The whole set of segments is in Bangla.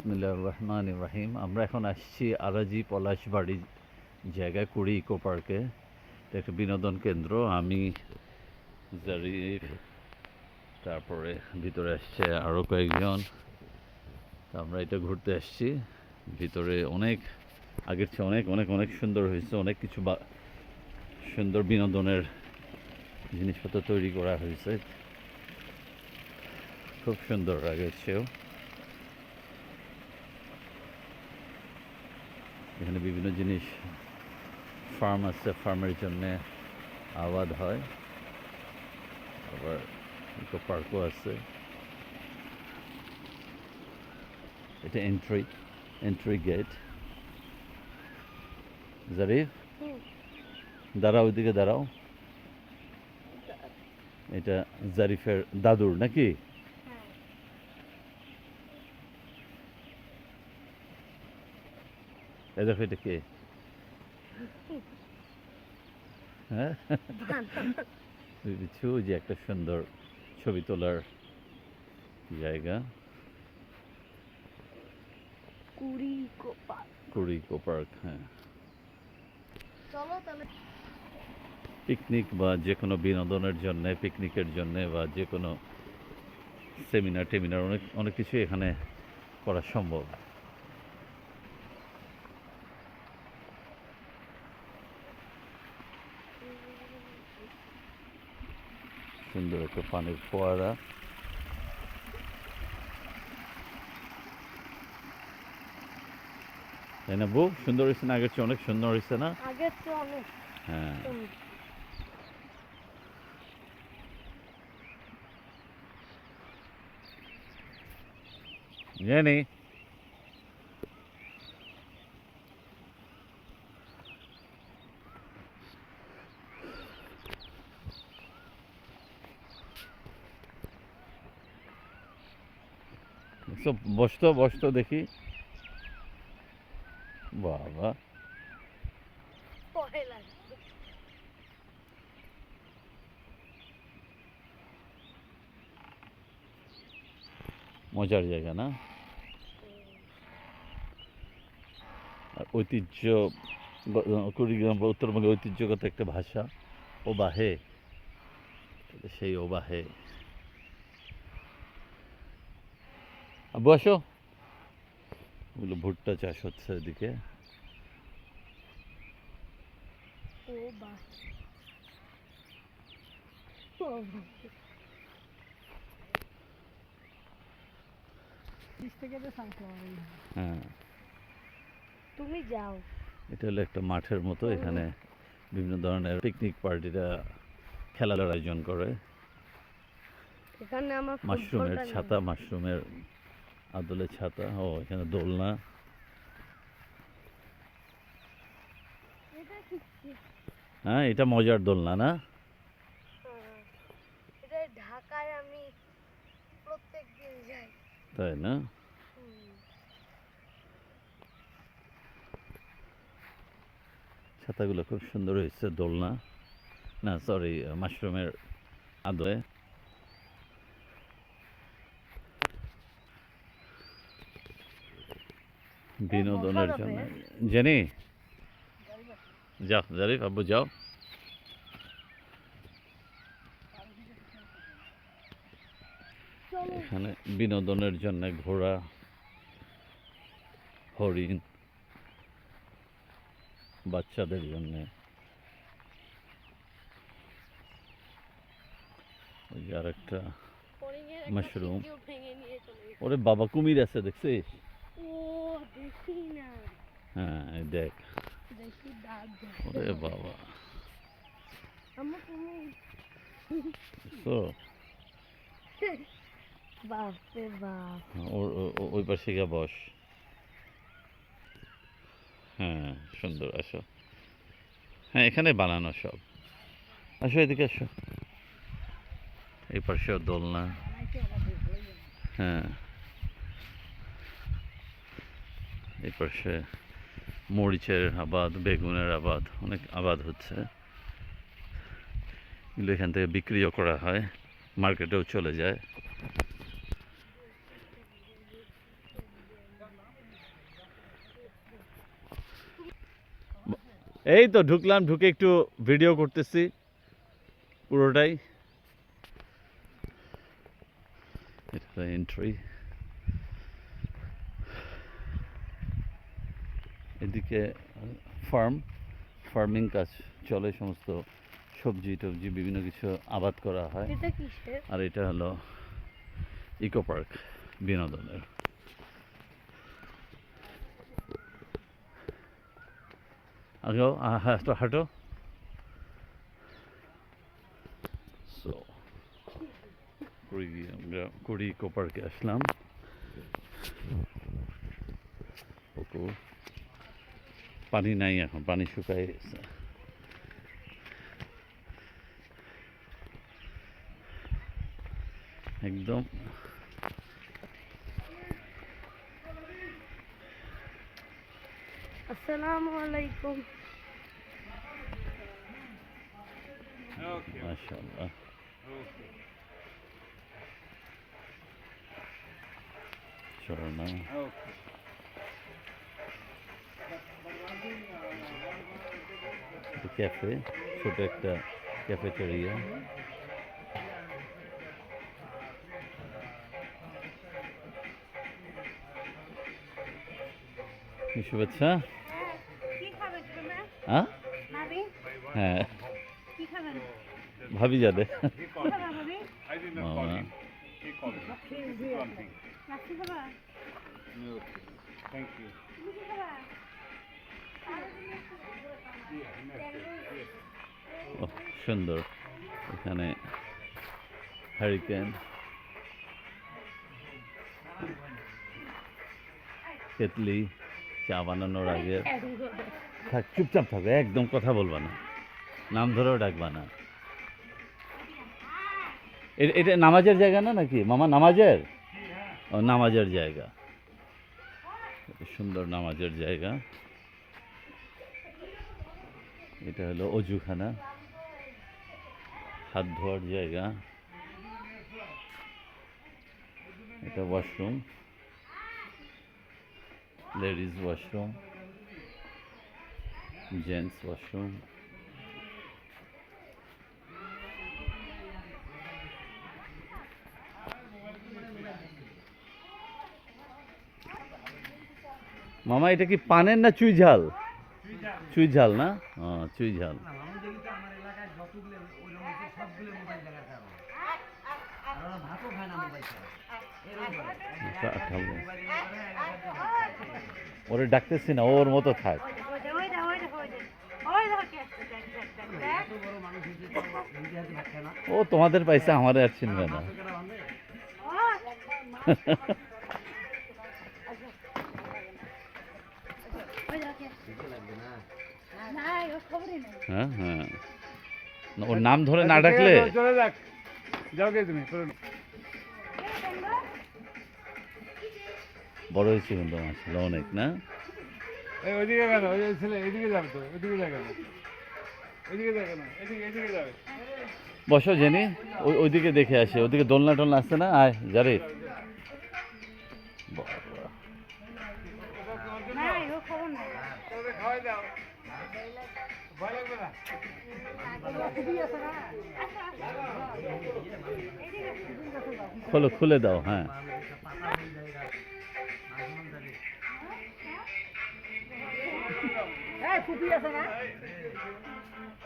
বিসমিল্লাহির রহমানির রহিম। আমরা এখন আসছি আরাজি পলাশবাড়ি জায়গায়, কুড়ি ইকো পার্কে। এটা একটা বিনোদন কেন্দ্র। আমি জারিফ, তারপরে ভিতরে আসছে আরও কয়েকজন। তা আমরা এটা ঘুরতে আসছি। ভিতরে অনেক আগের চেয়ে অনেক অনেক অনেক সুন্দর হয়েছে। অনেক কিছু সুন্দর বিনোদনের জিনিসপত্র তৈরি করা হয়েছে, খুব সুন্দর আগের চেয়েও। এখানে বিভিন্ন জিনিস, ফার্ম আছে, ফার্মের জন্যে আবাদ হয়। আবার ইকো পার্কও আছে। এটা এন্ট্রি গেট। জারিফ, দাঁড়াও, ওইদিকে দাঁড়াও। এটা জারিফের দাদুর নাকি? এ দেখো, এটা কে? হ্যাঁ, কিছু যে একটা সুন্দর ছবি তোলার জায়গা, কুড়ি ইকো পার্ক। হ্যাঁ, পিকনিক বা যে কোনো বিনোদনের জন্য, পিকনিকের জন্য বা যে কোনো সেমিনার টেমিনার অনেক অনেক কিছু এখানে করা সম্ভব। সুন্দর একটা পানির ফোয়ারা। তাই না বউ? সুন্দর হয়েছে না? আগের চেয়ে অনেক সুন্দর হয়েছে না? হ্যাঁ, জানি। বসতো বসতো দেখি। বাবা, মজার জায়গা না? আর ঐতিহ্য, কুড়িগ্রাম বা উত্তরবঙ্গের ঐতিহ্যগত একটা ভাষা, ওবাহে। সেই ওবাহে। বসো। ওগুলো ভুট্টা চাষ হচ্ছে এদিকে। হ্যাঁ, তুমি যাও। এটা হলো একটা মাঠের মতো। এখানে বিভিন্ন ধরনের পিকনিক পার্টিরা খেলার আয়োজন করে। এখানে আমার মাশরুমের ছাতা, মাশরুমের আদলে ছাতা। ও, এখানে দোলনা। হ্যাঁ, এটা মজার দোলনা না? এটা ঢাকায় আমি প্রত্যেকদিন যাই। তাই না? ছাতাগুলো খুব সুন্দর হয়েছে। দোলনা না, সরি, মাশরুমের আদলে। বিনোদনের জন্য। জেনি, যাও জারিফ, আব্বু যাও। এখানে বিনোদনের জন্য ঘোড়া, হরিণ, বাচ্চাদের জন্য। ওই যে আরেকটা মাশরুম। ওরে বাবা, কুমির আছে দেখছিস? হ্যাঁ, দেখ। ওরে বাবা, ওই পাশে গিয়ে বস। হ্যাঁ, সুন্দর। আসো। হ্যাঁ, এখানে বানানো সব। আসো, এদিকে আসো। এই পাশেও দোলনা। হ্যাঁ, এই পাশে মরিচের আবাদ, বেগুনের আবাদ, অনেক আবাদ হচ্ছে। এগুলো এখান থেকে বিক্রিও করা হয়, মার্কেটেও চলে যায়। এই তো ঢুকলাম, ঢুকে একটু ভিডিও করতেছি পুরোটাই। এটা এন্ট্রি। এদিকে ফার্মিং কাজ চলে, সমস্ত সবজি টবজি বিভিন্ন কিছু আবাদ করা হয়। এটা কিসের? আর এটা হলো ইকো পার্ক, বিনোদনের। আগেও হাঁটো হাঁটো। সো আমরা কুড়ি ইকো পার্কে আসলাম। পুকুর, পানি নাই এখন, পানি শুকায় গেছে। একদম আসসালামু আলাইকুম। মাশাআল্লাহ। ঝর্ণা, ক্যাফে, ছোট একটা ক্যাফেটেরিয়া। শুভেচ্ছা। কি খাবেন তোমরা? হ্যাঁ ভাবি হ্যাঁ, কি খাবেন? ভাবি যাবে। কি খাবা ভাবি? মামা লাচ্ছি খাবা? Thank you. তুমি কি খাবা? ও সুন্দর, এখানে হারিকেন, কেতলি, চা বানানোর আগে। থাক, চুপচাপ থাকবে, একদম কথা বলবা না, নাম ধরেও ডাকবা না। এটা নামাজের জায়গা না নাকি মামা? নামাজের, ও নামাজের জায়গা, সুন্দর নামাজের জায়গা। এটা হলো অজুখানা, হাত ধোয়ার জায়গা। এটা washroom, ladies washroom, gents washroom. মামা এটা কি পানের না চুই ঝাল? চুই ঝাল না? চুই ঝাল। ওরে ডাকতেছি না, ওর মতো থাক। ও তোমাদের পাইছে, আমারে আর চিনবে না। হ্যাঁ হ্যাঁ, না, ওর নাম ধরে না ডাকলে। চলে যাক, যাও গে তুমি। বড় হয়েছে কিন্তু মাছগুলো অনেক, না? এই ওইদিকে কেন? ওই ছেলে এদিকে যাবে তো, ওইদিকে যায় কেন? ওইদিকে যায় কেন? এদিকে যাবে। বসো জেনি, ওইদিকে দেখে আসে, ওদিকে দোলনা টোলনা আসছে না। আয় জারিফ। খাওয়াই দাও, ভয় লাগবে না। খোলো, খুলে দাও। হ্যাঁ,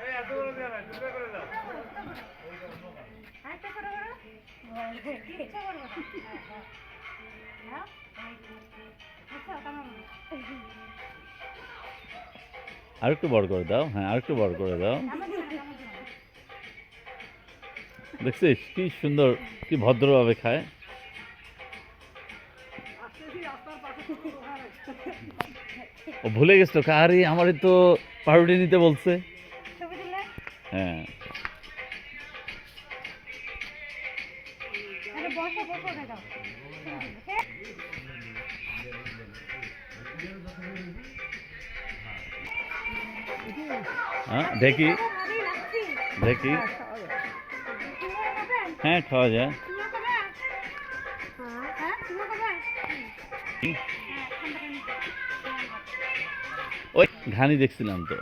এই এত বড় দেয়া না, দুটো করে দাও। আর একটু বড় করে দাও। হ্যাঁ, আর একটু বড় করে দাও। দেখছিস কি সুন্দর, কি ভদ্রভাবে খায়। ও ভুলে গেছিল, আরে আমারে তো পাউরুটি নিতে বলছে। হ্যাঁ, হ্যাঁ দেখি দেখি। হ্যাঁ, খাওয়া যায়। ওই ঘানি দেখছিলাম তো।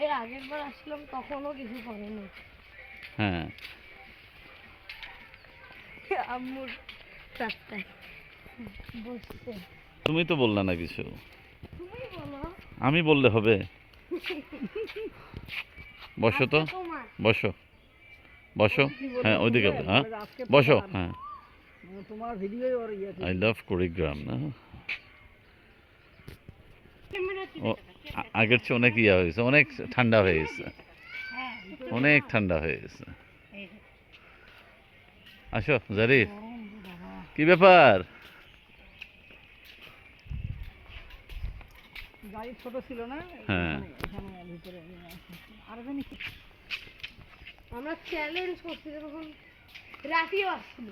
এর আগের বার আসলাম তখনও কিছু করেনি হ্যাঁ আম্মুর রাস্তায় বসতে। তুমি তো বললে না কিছু, তুমি বলো। আমি বললে হবে? বসো তো, আচ্ছা, তোমার বসো বসো। হ্যাঁ ওইদিকে হ্যাঁ বসো। হ্যাঁ তোমার ভিডিও ওর ইয়ে আই লাভ কুড়িগ্রাম না। ক্যামেরা ও আগের চেয়ে অনেক ইয়ে হয়ে গেছে, অনেক ঠান্ডা হয়ে গেছে, হ্যাঁ অনেক ঠান্ডা হয়ে গেছে। এই যে। আসো জারিফ, কি ব্যাপার? গাড়ি ছোট ছিল না, হ্যাঁ এখানে ভিতরে আর জানি কি আমরা চ্যালেঞ্জ করছি তখন রাফিও আসছিল।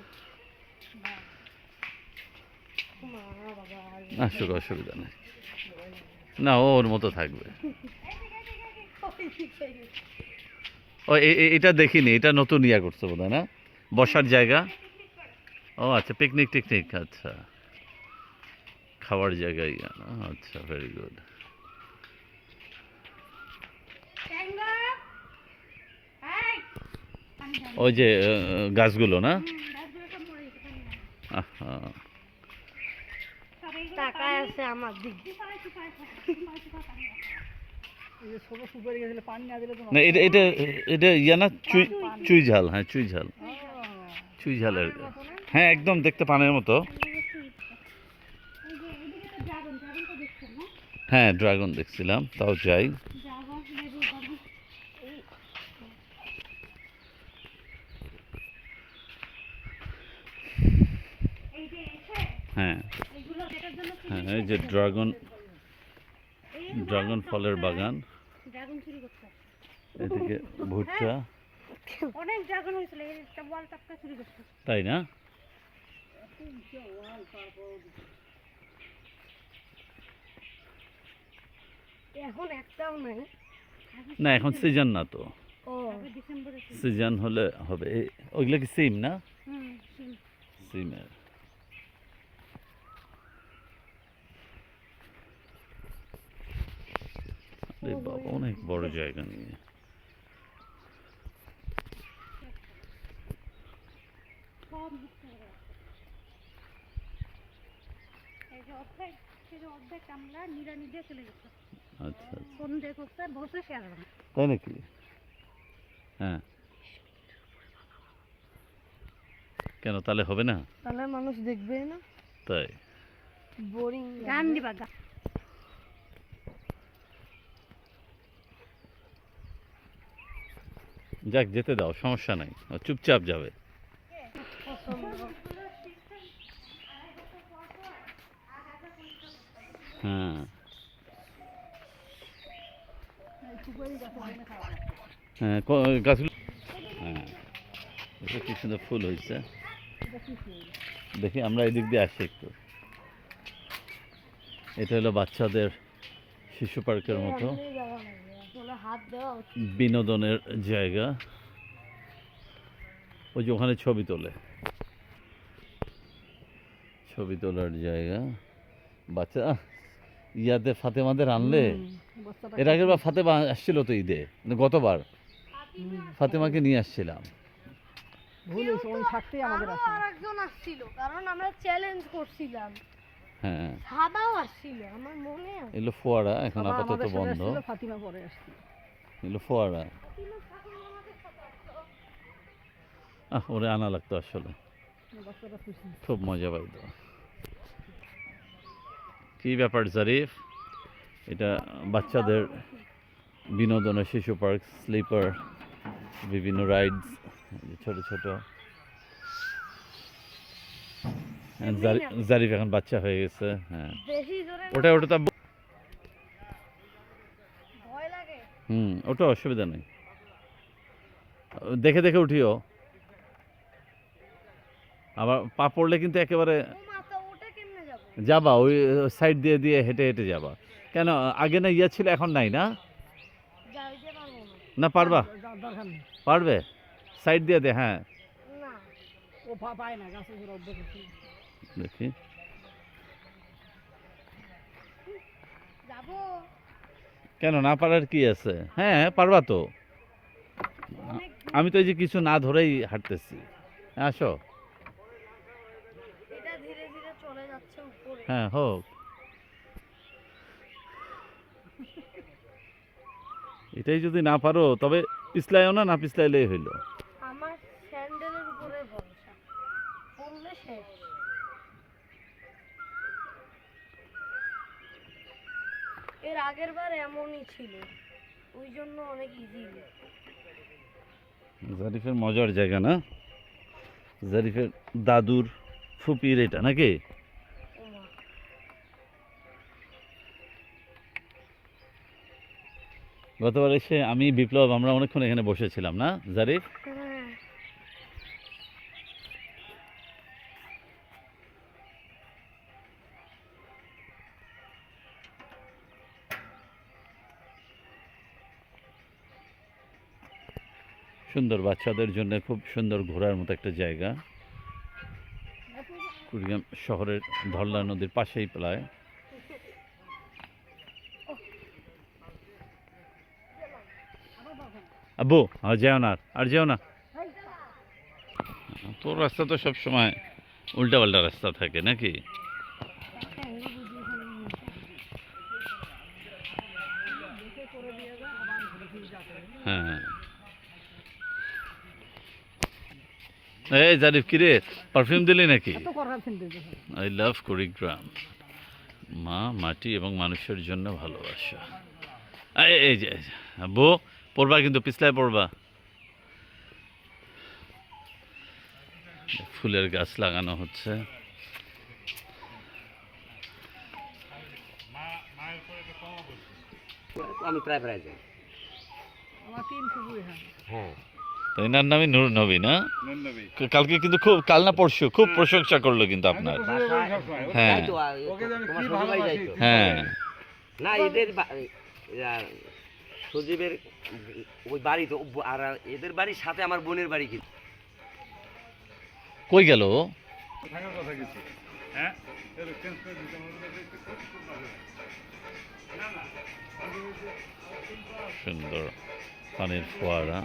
মা বাবা আসুক, অসুবিধা নেই। না ও ওর মতো থাকবে। ও এটা দেখিনি, এটা নতুন ইয়া করছে বোধ হয় না, বসার জায়গা। ও আচ্ছা, পিকনিক টিকনিক, আচ্ছা খাওয়ার জায়গা ইয়া না, আচ্ছা ভেরি গুড। ওই যে গাছগুলো না, গাছগুলো সব মরে গেছে, পানি নাই। আহা, সব এইগুলো তাকায় আছে আমার দিক। শুকায় শুকায় পানি আছে। এই যে ছোট সুপারি গেছিল, পানি না দিলে তো না এটা এটা এটা ইয়া না, চুই চুই ঝাল, হ্যাঁ চুই ঝাল, চুই ঝালের। হ্যাঁ একদম দেখতে পানের মতো। এই যে এদিকে তো ড্রাগন তো দেখছেন না? হ্যাঁ ড্রাগন দেখছিলাম, তাও যাই। ড্রাগন লেবু বাবু এই যে এসে হ্যাঁ এগুলো যেটার জন্য হ্যাঁ এই যে ড্রাগন, এই ড্রাগন ফলের বাগান, ড্রাগন চুরি করছে। এদিকে ভুট্টা, অনেক ড্রাগন হয়েছিল, এই একটা ওয়াল টাপকা চুরি করছে। তাই না? এখন একটাও নাই। না এখন সিজন না তো, ও তবে ডিসেম্বরে সিজন হলে হবে। ওইগুলো কি সিম না? হুম সিমের। আরে বাবা অনেক বড় জায়গা নিয়ে। সব মিথ্যে করে আছে। এই যে অর্ধেক আমরা নিড়ানি দিয়ে চলে গেছে। আচ্ছা আচ্ছা, সন্ধে করতে বসে শেয়ার হবে। তাই নাকি? হ্যাঁ কেন তাহলে হবে না? তাহলে মানুষ দেখবে না, তাই বোরিং গান দিবা গান। যাক যেতে দাও, সমস্যা নাই, ও চুপচাপ যাবে। হ্যাঁ হ্যাঁ গাছগুলো, হ্যাঁ এটা কি সুন্দর ফুল হয়েছে। দেখি আমরা এদিক দিয়ে আসি একটু। এটা হলো বাচ্চাদের শিশু পার্কের মতো আসলে হাত দেওয়া উচিত। বিনোদনের জায়গা। ওই যে ওখানে ছবি তোলে, ছবি তোলার জায়গা। বাচ্চা ইয়াতে ফাতেমাদের আনলে, বস্তাটা এর আগের বার ফাতেমা আসছিল তো ঈদে, মানে গতবার ফাতেমাকে নিয়ে আসছিলাম। ভুল হয়েছে, ওই থাকতেই আমাদের আরো আছে। আরেকজন আসছিল, কারণ আমরা চ্যালেঞ্জ করছিলাম। হ্যাঁ সাদাও আসছিল, আমার মনে আছে। এগুলো ফোয়ারা, এখন বাবা আপাতত আমাদের সাথে বন্ধ। আসছিল, ফাতিমা পরে আসছিল। এগুলো ফোয়ারা, ওরে আনা লাগতো আসলে, বস্তাটা খুশি। খুব মজা পাইতো। কি ব্যাপার জারিফ? এটা বাচ্চাদের বিনোদনের শিশু পার্ক, স্লিপার, বিভিন্ন রাইডস, ছোট ছোট। জারিফ এখন বাচ্চা হয়ে গেছে। হ্যাঁ বেশি জোরে ওটা ওটা তো ভয় লাগে। ওটা অসুবিধা নেই, দেখে দেখে উঠিও। আবার পা পড়লে কিন্তু একেবারে ও মাথা ওটা কেমনে যাবো? যাবা, ওই সাইড দিয়ে দিয়ে হেঁটে হেঁটে যাবা। কেন আগে না ইয়া ছিল, এখন নাই না? যাইতে পারবো না। না পারবা, দরকার নেই, পারবে, সাইড দিয়ে দে। হ্যাঁ না ও পায় না, গাছে ঘোরা অভ্যাস আছে। দেখি, যাবো। কেন না পারার কি আছে? হ্যাঁ পারবা তো। অনেক আমি তো এই যে কিছু না ধরেই হাঁটতেছি। আসো। এটা ধীরে ধীরে চলে যাচ্ছে উপরে। হ্যাঁ হোক। এটাই যদি না পারো তবে পিছলাইও না, না পিছলাইলেই হইল। আমার স্যান্ডেলের উপরে ভরসা, পড়লে শেষ। এর আগের বার এমনই ছিল, ওই জন্য অনেক ইজি। জারিফের মজার জায়গা না? জারিফের দাদুর ফুপির এটা নাকি? ওমা, গতবার এসে আমি বিপ্লব আমরা অনেকক্ষণ এখানে বসেছিলাম না জারিফ? হ্যাঁ সুন্দর, বাচ্চাদের জন্য খুব সুন্দর ঘোরার মতো একটা জায়গা। কুড়িগ্রাম শহরের ধরলা নদীর পাশেই প্রায়। আব্বু আর যেও না, আর যেও না। তোর রাস্তা তো সব সময় উল্টা পাল্টা রাস্তা থাকে নাকি? হ্যাঁ। এই জারিফ কিরে, পারফিউম দিলি নাকি? এত করা ফেলতে আই লাভ কুড়িগ্রাম। মা, মাটি এবং মানুষের জন্য ভালোবাসা। এই যে আব্বু, পড়বা কিন্তু, পিছলায় পড়বা। ফুলের গাছ লাগানো হচ্ছে। আমি প্রায় প্রায় যাই। আমার 3 ফুবু এখানে। হ্যাঁ তো এনার নামই নূর নবী না? নন্দবী কালকে কিন্তু খুব, কাল না পরশু খুব প্রশংসা করলো কিন্তু আপনার। হ্যাঁ। তাই তো ওকে যে আমি তোমার কি শ্বশুর বাড়ি যাই ভালোবাসি। তো। হ্যাঁ না এদের সজীবের ওই বাড়ি তো, আর এদের বাড়ির সাথে আমার বোনের বাড়ি কিন্তু। কই গেল ও? থাকার কথা কিছু হ্যাঁ চেঞ্জ করে দিতে হবে। না না সুন্দর পানির ফোয়ারা।